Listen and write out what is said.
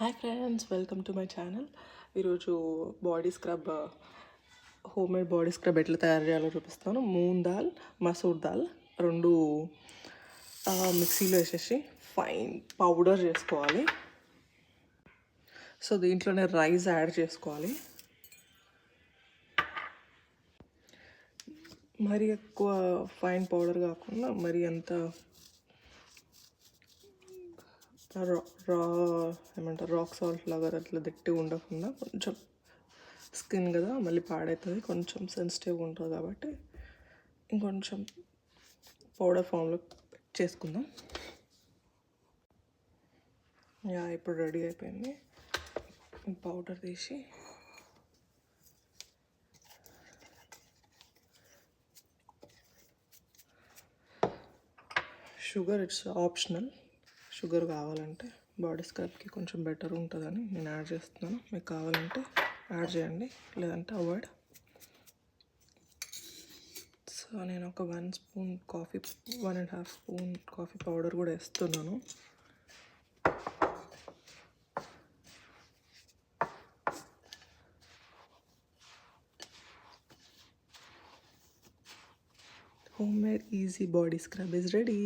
Hi friends, welcome to my channel. ఈరోజు body scrub, home made body scrub ఎట్లా తయారు చేయాలో చూపిస్తాను. మూంగ్ దాల్, మసూర్ దాల్ రెండు మిక్సీలో వేసేసి ఫైన్ పౌడర్ చేసుకోవాలి. సో దీంట్లోనే రైస్ యాడ్ చేసుకోవాలి. మరీ ఎక్కువ ఫైన్ పౌడర్ కాకుండా మరీ అంత రా ఏమంటారు రాక్ సాల్ట్ లాగా అట్లా గట్టిగా ఉండకుండా, కొంచెం స్కిన్ కదా మళ్ళీ పాడవుతుంది, కొంచెం సెన్సిటివ్గా ఉంటుంది కాబట్టి ఇంకొంచెం పౌడర్ ఫామ్లో చేసుకుందాం. ఇప్పుడు రెడీ అయిపోయింది. పౌడర్ తీసి షుగర్ ఇట్స్ ఆప్షనల్. షుగర్ కావాలంటే బాడీ స్క్రబ్కి కొంచెం బెటర్ ఉంటుందని నేను యాడ్ చేస్తున్నాను. మీకు కావాలంటే యాడ్ చేయండి, లేదంటే అవాయిడ్. సో నేను ఒక 1 spoon coffee, 1.5 spoon coffee powder కూడా వేస్తున్నాను. Homemade easy body scrub is ready.